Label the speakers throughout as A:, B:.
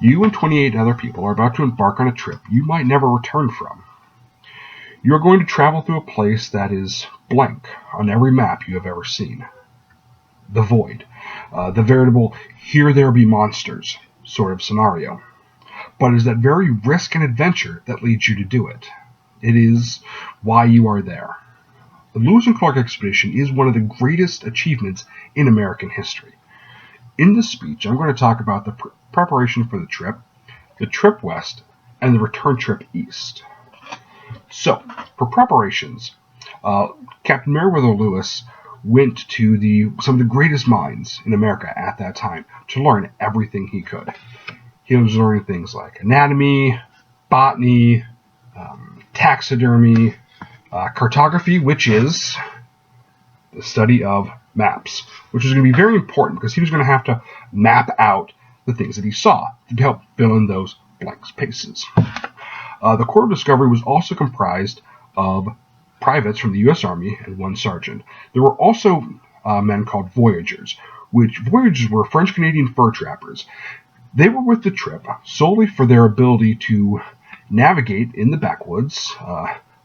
A: You and 28 other people are about to embark on a trip you might never return from. You are going to travel through a place that is blank on every map you have ever seen. The void. The veritable here there be monsters sort of scenario. But it is that very risk and adventure that leads you to do it. It is why you are there. The Lewis and Clark expedition is one of the greatest achievements in American history. In this speech, I'm going to talk about the preparation for the trip west, and the return trip east. So, for preparations, Captain Meriwether Lewis went to some of the greatest mines in America at that time to learn everything he could. He was learning things like anatomy, botany, taxidermy, cartography, which is the study of maps, which was going to be very important because he was going to have to map out the things that he saw to help fill in those blank spaces. The Corps of Discovery was also comprised of privates from the U.S. Army and one sergeant. There were also men called voyagers, which voyagers were French-Canadian fur trappers. They were with the trip solely for their ability to navigate in the backwoods.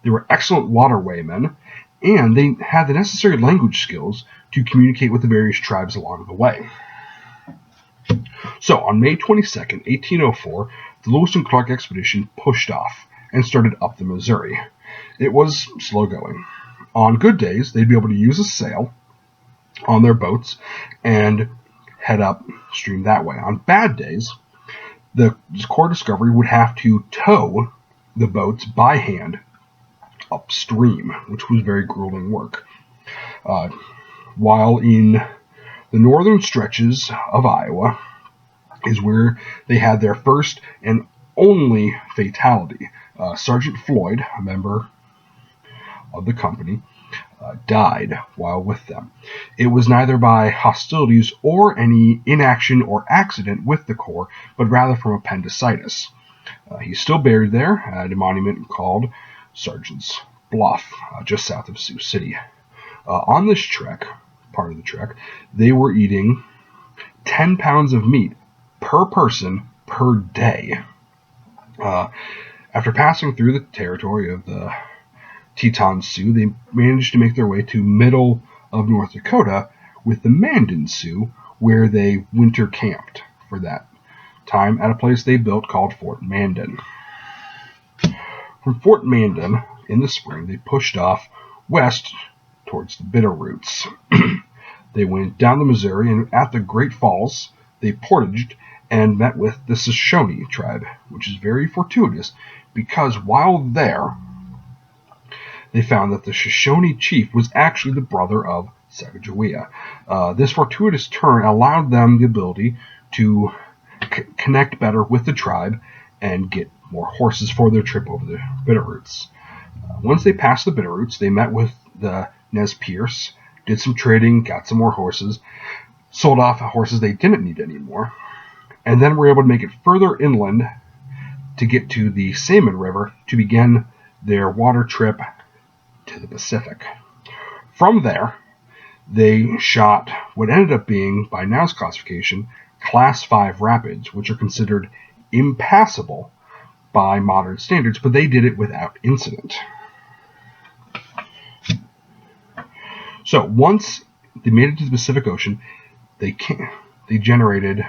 A: They were excellent waterwaymen, and they had the necessary language skills to communicate with the various tribes along the way. So, on May 22nd, 1804, the Lewis and Clark expedition pushed off and started up the Missouri. It was slow going. On good days, they'd be able to use a sail on their boats and head upstream that way. On bad days, the Corps of Discovery would have to tow the boats by hand upstream, which was very grueling work. While in the northern stretches of Iowa is where they had their first and only fatality. Sergeant Floyd, a member of the company, died while with them. It was neither by hostilities or any inaction or accident with the Corps, but rather from appendicitis. He's still buried there at a monument called Sergeant's Bluff, just south of Sioux City. On this trek, part of the trek, they were eating 10 pounds of meat per person per day. After passing through the territory of the Teton Sioux, they managed to make their way to middle of North Dakota with the Mandan Sioux, where they winter camped for that time at a place they built called Fort Mandan. From Fort Mandan, in the spring, they pushed off west towards the Bitterroots. They went down the Missouri, and at the Great Falls, they portaged and met with the Shoshone tribe, which is very fortuitous because while there, they found that the Shoshone chief was actually the brother of Sacagawea. This fortuitous turn allowed them the ability to connect better with the tribe and get more horses for their trip over the Bitterroots. Once they passed the Bitterroots, they met with the Nez Perce, did some trading, got some more horses, sold off horses they didn't need anymore, and then were able to make it further inland to get to the Salmon River to begin their water trip to the Pacific. From there, they shot what ended up being, by now's classification, Class 5 rapids, which are considered impassable by modern standards, but they did it without incident. So once they made it to the Pacific Ocean, they generated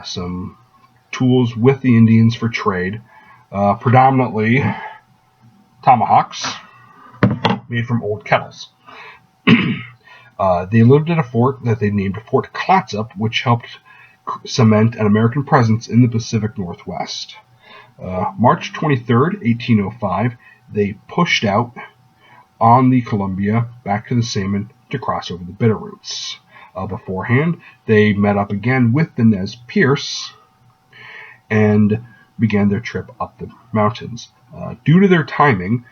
A: some tools with the Indians for trade, predominantly tomahawks made from old kettles. They lived at a fort that they named Fort Clatsop, which helped cement an American presence in the Pacific Northwest. March 23rd, 1805, they pushed out on the Columbia back to the Salmon to cross over the Bitterroots. Beforehand, they met up again with the Nez Perce and began their trip up the mountains. Due to their timing,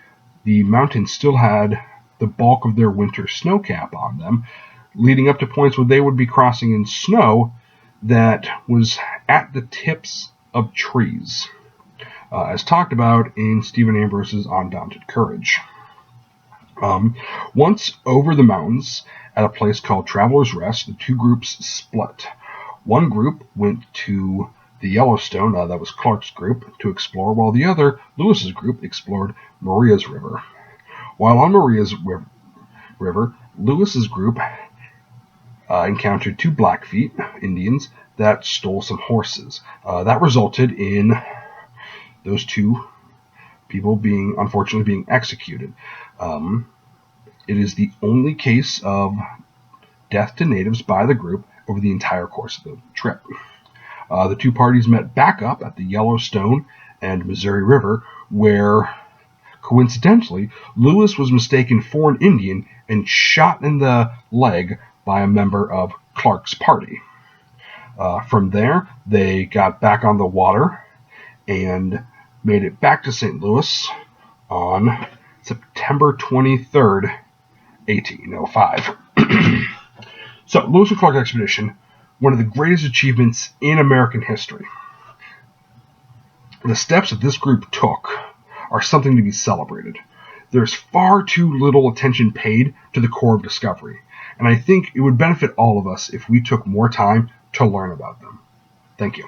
A: the mountains still had the bulk of their winter snow cap on them, leading up to points where they would be crossing in snow that was at the tips of trees, as talked about in Stephen Ambrose's Undaunted Courage. Once over the mountains, at a place called Traveler's Rest, the two groups split. One group went to the Yellowstone, that was Clark's group, to explore, while the other, Lewis's group, explored Maria's River. While on Maria's River, Lewis's group encountered 2 Blackfeet Indians that stole some horses. That resulted in those 2 people unfortunately being executed. It is the only case of death to natives by the group over the entire course of the trip. The 2 parties met back up at the Yellowstone and Missouri River, where, coincidentally, Lewis was mistaken for an Indian and shot in the leg by a member of Clark's party. From there, they got back on the water and made it back to St. Louis on September 23rd, 1805. So, Lewis and Clark expedition, one of the greatest achievements in American history. The steps that this group took are something to be celebrated. There's far too little attention paid to the Corps of Discovery, and I think it would benefit all of us if we took more time to learn about them. Thank you.